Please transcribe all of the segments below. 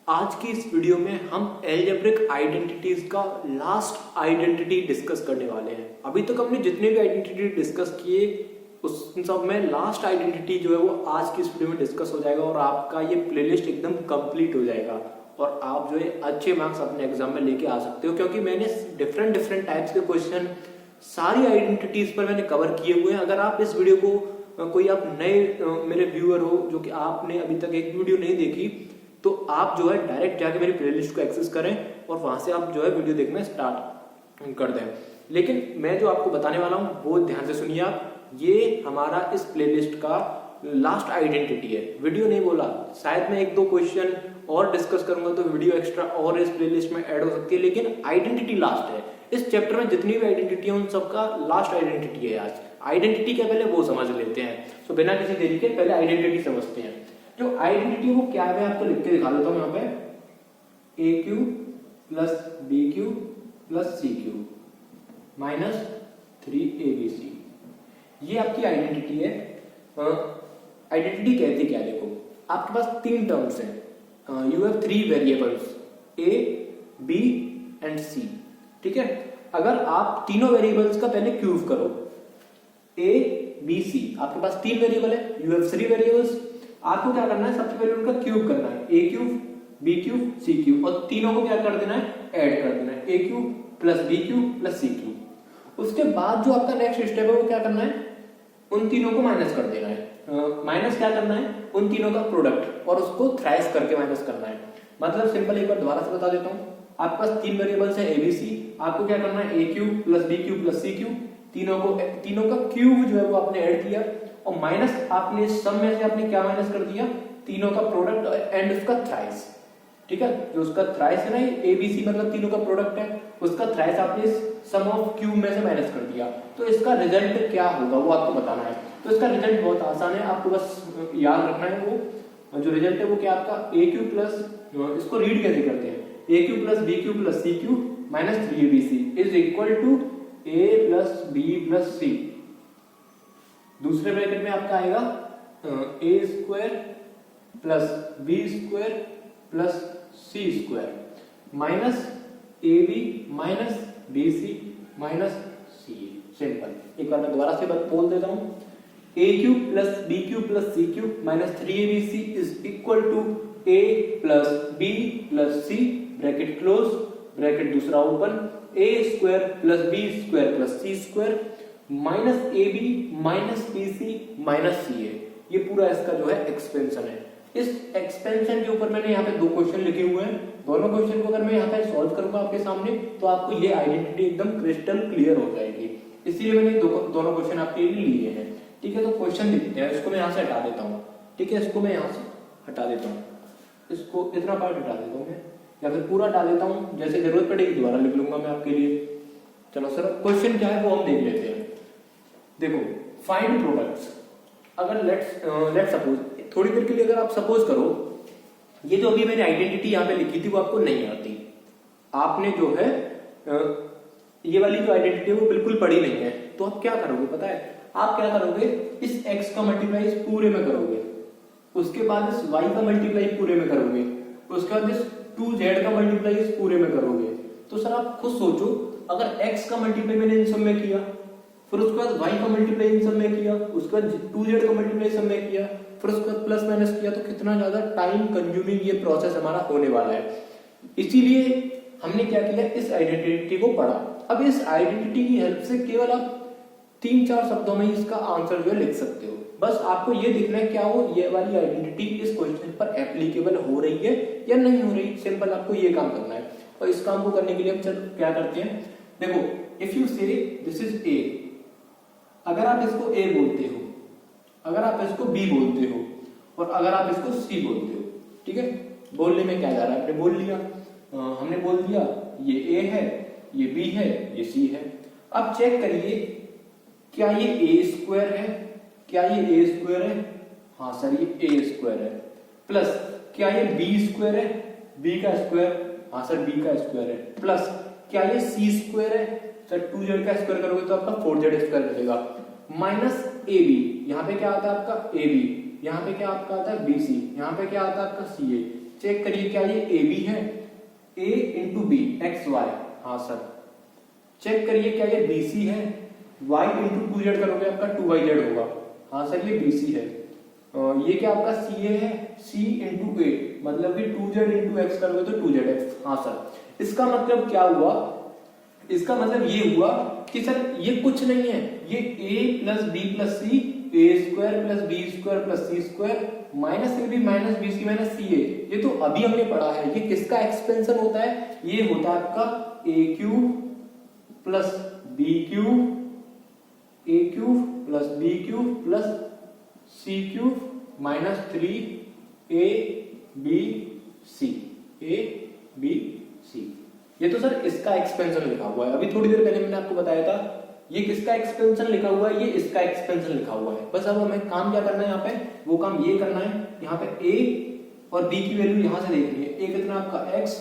आज की इस वीडियो में हम एल्जेब्रिक आइडेंटिटीज का लास्ट आइडेंटिटी डिस्कस करने वाले हैं। अभी तक हमने जितने भी आइडेंटिटी डिस्कस किए उस सब में लास्ट आइडेंटिटी जो है वो आज की इस वीडियो में डिस्कस हो जाएगा और आपका ये प्लेलिस्ट एकदम कंप्लीट हो जाएगा और आप जो है अच्छे मार्क्स अपने एग्जाम में लेके आ सकते हो, क्योंकि मैंने डिफरेंट टाइप्स के क्वेश्चन सारी आइडेंटिटीज पर मैंने कवर किए हुए हैं। अगर आप इस वीडियो को कोई आप नए मेरे व्यूअर हो जो कि आपने अभी तक एक वीडियो नहीं देखी, तो आप जो है डायरेक्ट जाके मेरी प्लेलिस्ट को एक्सेस करें और वहां से आप जो है वीडियो देखना स्टार्ट कर दें। लेकिन मैं जो आपको बताने वाला हूं वो ध्यान से सुनिए आप। ये हमारा इस प्लेलिस्ट का लास्ट आइडेंटिटी है। वीडियो नहीं बोला, शायद मैं एक दो क्वेश्चन और डिस्कस करूंगा तो वीडियो एक्स्ट्रा और इस प्लेलिस्ट में ऐड हो सकती है, लेकिन आइडेंटिटी लास्ट है। इस चैप्टर में जितनी भी आइडेंटिटी है उन सबका लास्ट आइडेंटिटी है आज। आइडेंटिटी क्या पहले वो समझ लेते हैं। तो बिना किसी देरी के पहले आइडेंटिटी समझते हैं। जो आइडेंटिटी वो क्या है मैं आपको लिख के दिखा देता हूं। यहाँ पे a cube plus b cube plus c cube minus 3abc, ये आपकी आइडेंटिटी है। आइडेंटिटी कहती क्या, देखो आपके पास तीन टर्म्स हैं। You have three variables a b and c, ठीक है। अगर आप तीनों वेरिएबल्स का पहले क्यूब करो, ए बी सी, आपके पास तीन वेरिएबल है, यू हैव थ्री वेरिएबल्स। आपको क्या करना है, सबसे पहले उनका क्यूब करना है, a cube B cube C cube, और तीनों को क्या कर देना है, ऐड कर देना है, a cube plus b cube plus c cube. उसके बाद जो आपका नेक्स्ट स्टेप है वो क्या करना है, उन तीनों को माइनस कर देना है। माइनस क्या करना है, उन तीनों का प्रोडक्ट और उसको थ्राइस करके माइनस करना है। मतलब सिंपल एक बार दोबारा से बता देता हूँ। आपके पास तीन वेरिएबल्स है ए बी सी, आपको क्या करना है, a cube plus b cube plus c cube, तीनों का क्यूब जो है वो आपने ऐड किया और माइनस आपने सम में से आपने क्या माइनस कर दिया, तीनों का प्रोडक्ट एंड उसका थ्राइस, ठीक है। जो उसका थ्राइस है ना, ए बी सी मतलब तीनों का प्रोडक्ट है, उसका थ्राइस आपने सम ऑफ क्यूब में से माइनस कर दिया। तो इसका रिजल्ट क्या होगा वो आपको बताना है। तो इसका रिजल्ट बहुत आसान है, आपको बस याद रखना है। वो जो रिजल्ट है वो क्या आपका ए क्यूब प्लस, इसको रीड कैसे करते हैं, a cube plus b cube plus c cube minus 3abc is equal to a plus b plus c. दूसरे ब्रैकेट में आपका आएगा a square plus b square plus c square minus a b minus b c minus c. Simple. एक बार मैं दोबारा से बोल देता हूं, a cube plus b cube plus c cube minus 3abc is equal to a plus b plus c, bracket close, bracket दूसरा open, a square plus b square plus c square minus a b minus b c minus c a. ये पूरा इसका जो है expansion है। इस expansion के ऊपर मैंने यहाँ पे दो क्वेश्चन लिखे हुए हैं। दोनों क्वेश्चन को अगर मैं यहाँ पे सॉल्व करूंगा आपके सामने तो आपको ये आइडेंटिटी एकदम क्रिस्टल क्लियर हो जाएगी। इसीलिए मैंने दोनों क्वेश्चन आपके लिए लिए हैं, ठीक है। तो क्वेश्चन लिखते हैं, इसको मैं यहाँ से हटा देता हूँ, ठीक है। इसको मैं यहाँ से हटा देता हूँ, इसको इतना पार्ट हटा देता हूँ मैं, या फिर पूरा हटा देता हूँ, जैसे जरूरत पड़ेगी दोबारा लिख लूंगा मैं आपके लिए। चलो सर क्वेश्चन क्या है वो हम देख लेते हैं। देखो फाइंड प्रोडक्ट्स। अगर लेट्स सपोज, थोड़ी देर के लिए अगर आप सपोज करो ये जो अभी मैंने आइडेंटिटी यहाँ पे लिखी थी वो आपको नहीं आती, आपने जो है ये वाली जो आइडेंटिटी है वो बिल्कुल पढ़ी नहीं है, तो आप क्या करोगे पता है, आप क्या करोगे, इस x का मल्टीप्लाई इस पूरे में करोगे, उसके बाद इस y का मल्टीप्लाई पूरे में करोगे, उसके बाद इस 2z का मल्टीप्लाई इस पूरे में करोगे। तो सर आप खुद सोचो, अगर x का मल्टीप्लाई मैंने इन सब में किया, फिर उसके बाद y का मल्टीप्लाई इन सब में किया, उसके बाद 2z का मल्टीप्लाई सब में किया, फिर उसके बाद प्लस माइनस किया, तो कितना ज्यादा टाइम कंज्यूमिंग ये प्रोसेस हमारा होने वाला है। इसीलिए हमने क्या किया, इस आइडेंटिटी को पढ़ा। अब इस आइडेंटिटी की हेल्प से केवल आप 3-4 शब्दों में इसका आंसर जो है लिख सकते हो। बस आपको ये देखना है क्या वो ये वाली आइडेंटिटी इस क्वेश्चन पर एप्लीकेबल हो रही है या नहीं हो रही। सिंपल आपको ये काम करना है। और इस काम को करने के लिए हम चलो क्या करते हैं, देखो इफ यू से दिस इज ए, अगर आप इसको ए बोलते हो, अगर आप इसको बी बोलते हो और अगर आप इसको सी बोलते हो, ठीक है। बोलने में क्या जा रहा है, आपने बोल लिया, हमने बोल दिया ये ए है, ये बी है, ये सी है। अब चेक करिए क्या ये ए स्क्वायर है, क्या ये ए स्क्वायर है, हाँ सर ये ए स्क्वायर है, प्लस क्या ये बी स्क्वायर है, बी का स्क्वायर, हाँ सर बी का स्क्वायर है, प्लस क्या ये सी स्क्वायर है, सर 2z का स्क्वायर करोगे तो आपका 4z स्क्वायर मिलेगा, माइनस ए बी, यहाँ पे क्या आता है आपका ए बी, यहाँ पे क्या आपका आता है बी सी, यहाँ पे क्या आता है आपका सी ए। चेक करिए क्या ये ए बी है, ए इंटू बी एक्स वाई, हाँ सर। चेक करिए क्या ये बी सी है, वाई इंटू टू जेड करोगे आपका टू वाई जेड होगा, हाँ सर ये बी सी है। ये क्या आपका सी ए है, सी इंटू ए मतलब कि टू जेड इंटू एक्स करोगे तो टू जेड एक्स, हाँ सर। इसका मतलब क्या हुआ, इसका मतलब ये हुआ कि सर ये कुछ नहीं है, ये a plus b plus c, a square plus b square plus c square minus a b minus b c minus c a, ये तो अभी हमने पढ़ा है। ये किसका एक्सपेंशन होता है, ये होता है आपका a cube plus b cube, a cube plus b cube plus c cube minus 3 a b c, a b c. ये तो सर इसका एक्सपेंशन लिखा हुआ है, अभी थोड़ी देर पहले मैंने आपको बताया था ये किसका एक्सपेंशन लिखा हुआ है, ये इसका एक्सपेंशन लिखा हुआ है। बस अब हमें काम क्या करना है यहाँ पे, वो काम ये करना है, यहाँ पे a और b की वैल्यू यहाँ से देखनी है। a कितना आपका x,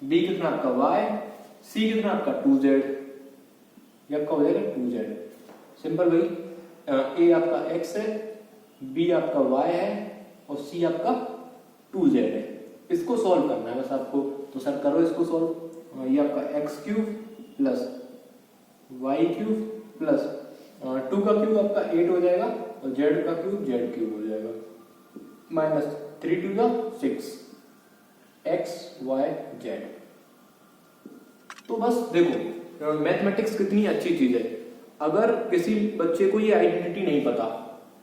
b कितना आपका y, c कितना आपका 2z, ये आपका हो जाएगा 2z। सिंपल भाई, a आपका x है, b आपका y है और c आपका 2z है। इसको सॉल्व करना है बस आपको, तो सर करो इसको सॉल्व। ये आपका x cube plus y cube plus 2 का क्यूब आपका 8 हो जाएगा और z का क्यूब z क्यूब हो जाएगा minus 3 to the 6 x y z। तो बस देखो मैथमेटिक्स कितनी अच्छी चीज है। अगर किसी बच्चे को ये आइडेंटिटी नहीं पता,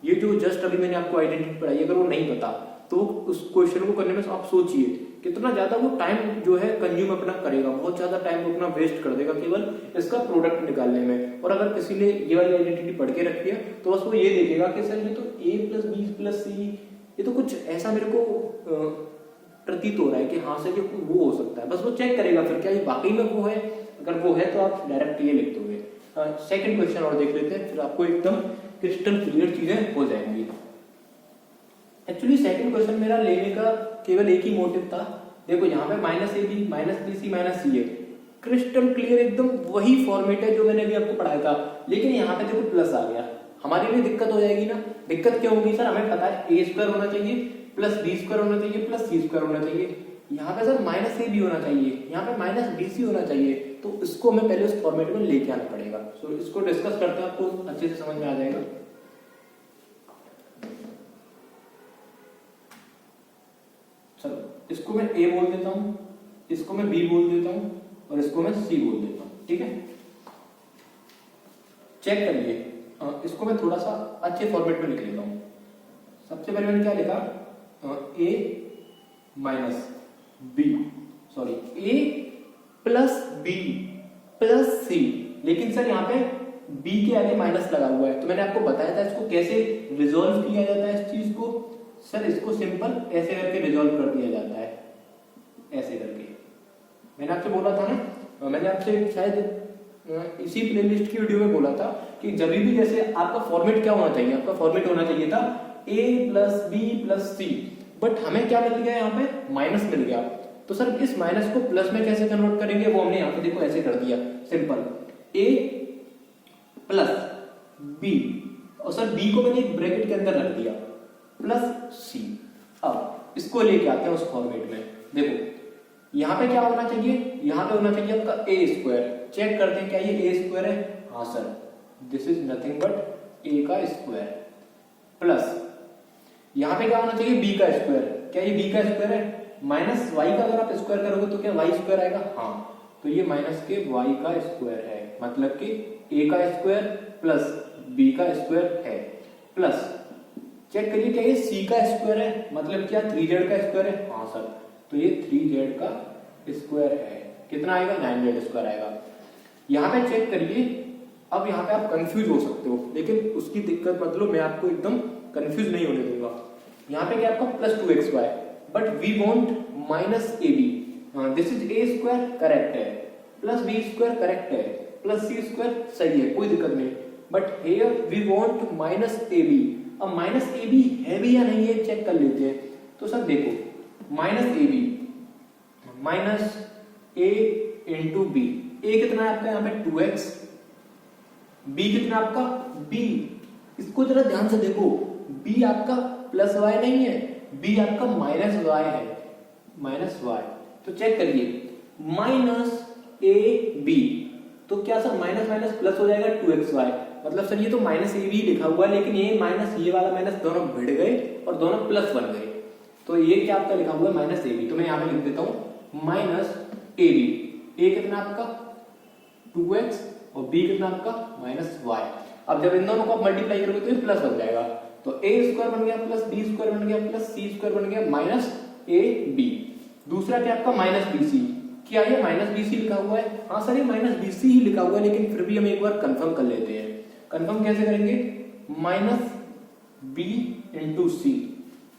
ये जो जस्ट अभी मैंने आपको आइडेंटिटी पढ़ाई, अगर वो नहीं पता तो उस क्वेश्चन को करने में आप सोचिए कितना ज्यादा वो टाइम जो है कंज्यूम अपना करेगा, बहुत ज्यादा टाइम वो अपना वेस्ट कर देगा केवल इसका प्रोडक्ट निकालने में। और अगर किसी ने ये वाली आइडेंटिटी पढ़ के रखी है तो बस वो ये देखेगा कि सर ये तो a प्लस बी प्लस सी, ये तो कुछ ऐसा मेरे को प्रतीत हो रहा है कि हाँ सर ये वो हो सकता है। बस वो चेक करेगा फिर क्या ये वाकई में वो है, अगर वो है तो आप डायरेक्ट ये लिख दोगे। सेकंड क्वेश्चन और देख लेते हैं, फिर आपको एकदम क्रिस्टल क्लियर चीजें हो जाएंगी। एक्चुअली सेकंड क्वेश्चन मेरा लेने का केवल एक ही मोटिव था, देखो यहाँ पे minus a b minus b c minus c a, crystal clear एकदम वही फॉर्मेट है जो मैंने अभी आपको पढ़ाया था, लेकिन यहाँ पे देखो प्लस आ गया, हमारे लिए दिक्कत हो जाएगी ना। दिक्कत क्या होगी सर, हमें पता है ए स्क्वायर होना चाहिए प्लस बी स्क्वायर होना चाहिए प्लस सी स्क्वायर होना चाहिए, यहाँ पे सर माइनस ए बी होना चाहिए, यहाँ पे माइनस बी सी होना चाहिए, तो इसको हमें पहले उस फॉर्मेट में लेके आना पड़ेगा। सो इसको डिस्कस करते हैं, आपको अच्छे से समझ में आ जाएगा। चलो इसको मैं a बोल देता हूं, इसको मैं b बोल देता हूं और इसको मैं c बोल देता हूं, ठीक है। चेक करिए, इसको मैं थोड़ा सा अच्छे फॉर्मेट में लिख लेता हूं। सबसे पहले मैंने क्या लिखा, a minus b, sorry a plus b plus c, लेकिन सर यहाँ पे b के आगे माइनस लगा हुआ है, तो मैंने आपको बताया था इसको कैसे रिजॉल्व किया जाता है इस चीज को। सर इसको सिंपल ऐसे करके रिजॉल्व कर दिया जाता है, ऐसे करके। मैंने आपसे बोला था ना, मैंने आपसे शायद इसी प्लेलिस्ट की वीडियो में बोला था कि जब भी जैसे आपका फॉर्मेट क्या होना चाहिए, आपका फॉर्मेट होना चाहिए था a plus b plus c, but हमें क्या मिल गया, यहाँ पे माइनस मिल गया। तो सर इस माइनस को प्लस में कैसे कन्वर्ट करेंगे, वो हमने यहाँ पे देखो ऐसे कर दिया, सिंपल a प्लस b, और सर b को मैंने एक ब्रैकेट के अंदर रख दिया प्लस सी। अब इसको लेके आते हैं उस फॉर्मेट में। देखो यहाँ पे क्या होना चाहिए, यहाँ पे होना चाहिए आपका ए स्क्वायर। चेक करते हैं क्या ये ए स्क्वायर है, हाँ sir, this is nothing but a का स्क्वायर, प्लस यहाँ पे क्या होना चाहिए बी का स्क्वायर। क्या ये बी का स्क्वायर है, माइनस वाई का अगर आप स्क्वायर करोगे तो क्या वाई स्क्वायर आएगा, हाँ, तो ये माइनस के वाई का स्क्वायर है, मतलब कि ए का स्क्वायर प्लस बी का स्क्वायर है, प्लस चेक करिए क्या ये c का स्क्वायर है, मतलब क्या 3z का स्क्वायर है, हाँ सर, तो ये 3z का स्क्वायर है, कितना आएगा 9z स्क्वायर आएगा। यहाँ पे चेक करिए, अब यहाँ पे आप कंफ्यूज हो सकते हो, लेकिन उसकी दिक्कत मतलब मैं आपको एकदम कंफ्यूज नहीं होने दूंगा। यहाँ पे क्या आपका plus 2xy, but we want minus ab, this is a square correct है, प्लस b स्क्वायर करेक्ट है, प्लस c स्क्वायर सही है, कोई दिक्कत नहीं, but here we want minus ab। अब माइनस ए बी है भी या नहीं है चेक कर लेते हैं। तो सर देखो minus a b minus a into b, a कितना है आपका यहाँ पे 2x, बी कितना आपका b, इसको जरा ध्यान से देखो, b आपका प्लस y नहीं है, b आपका माइनस y है, माइनस वाई। तो चेक करिए माइनस ए बी, तो क्या सर माइनस माइनस प्लस हो जाएगा 2xy, मतलब सर ये तो माइनस ए बी लिखा हुआ है, लेकिन ये माइनस ये वाला माइनस दोनों भिड़ गए और दोनों प्लस बन गए, तो ये क्या आपका लिखा हुआ है माइनस ए बी। तो मैं यहाँ पे लिख देता हूँ माइनस ए बी। ए कितना आपका 2x और b कितना आपका माइनस वाई। अब जब इन दोनों को आप मल्टीप्लाई करोगे तो ये प्लस बन जाएगा, तो ए स्क्वायर बन गया प्लस बी स्क्वायर बन गया प्लस सी स्क्वायर बन गया माइनस ए बी। दूसरा क्या आपका माइनस बी सी, क्या ये माइनस बी सी लिखा हुआ है? हाँ सर ये माइनस बी सी ही लिखा हुआ है, लेकिन फिर भी हम एक बार कंफर्म कर लेते हैं। कंफर्म कैसे करेंगे? माइनस बी इंटू सी,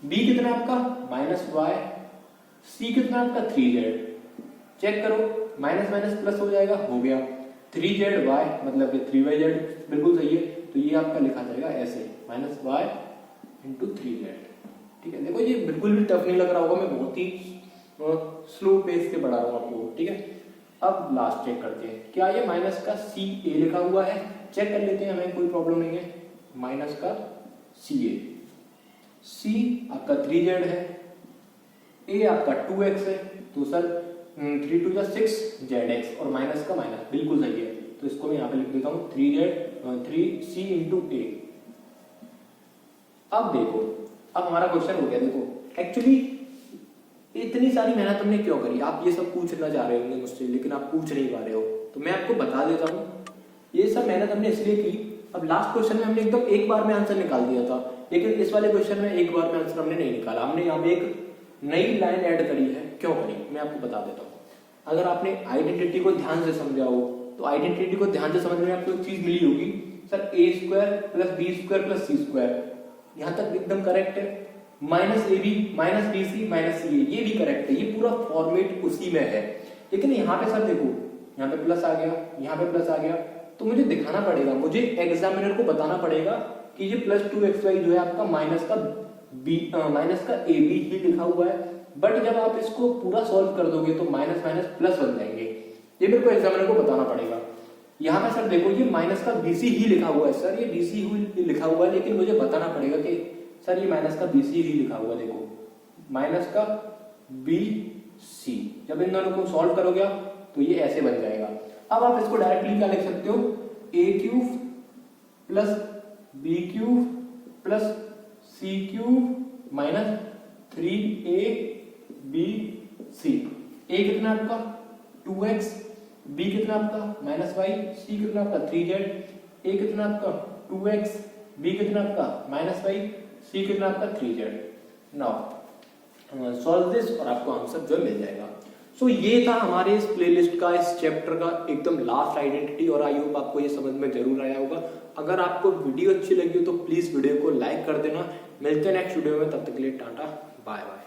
बी कितना आपका माइनस वाई, सी कितना आपका 3z। चेक करो माइनस माइनस प्लस हो जाएगा, हो गया 3zy मतलब कि 3yz, बिल्कुल सही है। तो ये आपका लिखा जाएगा ऐसे माइनस वाई इंटू 3z। ठीक है, देखो ये बिल्कुल भी टफ नहीं लग रहा होगा, मैं बहुत ही स्लो पेस से बढ़ा रहा हूँ आपको। ठीक है, अब लास्ट चेक करते हैं, क्या ये माइनस का सी ए लिखा हुआ है? चेक कर लेते हैं, हमें कोई प्रॉब्लम नहीं है। माइनस का सी ए, सी आपका 3z है, ए आपका 2x है, तो सर 3 2 6zx और माइनस का माइनस, बिल्कुल सही है। तो इसको मैं यहाँ पे लिख देता हूँ 3c इंटू ए। अब देखो, अब हमारा क्वेश्चन हो गया। देखो एक्चुअली इतनी सारी मेहनत हमने क्यों करी? आप ये सब पूछना चाह रहे होंगे मुझसे, लेकिन आप पूछ नहीं पा रहे हो, तो मैं आपको बता देता हूँ। ये सब मेहनत हमने इसलिए की, अब लास्ट क्वेश्चन में हमने एकदम एक बार में आंसर निकाल दिया था, लेकिन इस वाले क्वेश्चन में एक बार में आंसर हमने नहीं निकाला। हमने यहाँ पे एक नई लाइन ऐड करी है। क्यों करी मैं आपको बता देता हूँ। अगर आपने आइडेंटिटी को ध्यान से समझा हो, तो आइडेंटिटी को ध्यान से समझने में आपको एक चीज मिली होगी, sir a square plus b square plus c square, यहाँ तक एकदम करेक्ट है। Minus a b minus b c minus c a, ये भी करेक्ट है, ये पूरा फॉर्मेट उसी में है। लेकिन यहाँ पे सर देखो, यहाँ पे प्लस आ गया, यहाँ पे प्लस आ गया, तो मुझे दिखाना पड़ेगा, मुझे एग्जामिनर को बताना पड़ेगा कि ये प्लस 2xy जो है आपका माइनस का ए बी ही लिखा हुआ है। बट जब आप इसको पूरा सॉल्व कर दोगे तो माइनस माइनस प्लस बन जाएंगे, ये मेरे को एग्जामिनर को बताना पड़ेगा। यहाँ पे सर देखो ये माइनस का बीसी ही लिखा हुआ है, सर ये बीसी ही लिखा हुआ है, लेकिन मुझे बताना पड़ेगा कि सर ये माइनस का बीसी ही लिखा हुआ है। देखो माइनस का बी सी, जब इन दोनों को सॉल्व करोगे तो ये ऐसे बन जाएगा। अब आप इसको डायरेक्टली क्या लिख सकते हो, a cube plus b cube plus c cube minus 3ab c. A कितना आपका 2x, बी कितना आपका माइनस वाई, सी कितना आपका 3z। ए कितना आपका 2x, बी कितना आपका माइनस वाई, सी कितना आपका 3z। नाउ सॉल्व दिस और आपको आंसर जो मिल जाएगा। सो ये था हमारे इस प्लेलिस्ट का, इस चैप्टर का एकदम लास्ट आइडेंटिटी, और आई होप आपको ये समझ में जरूर आया होगा। अगर आपको वीडियो अच्छी लगी हो तो प्लीज वीडियो को लाइक कर देना। मिलते हैं नेक्स्ट वीडियो में, तब तक के लिए टाटा बाय बाय।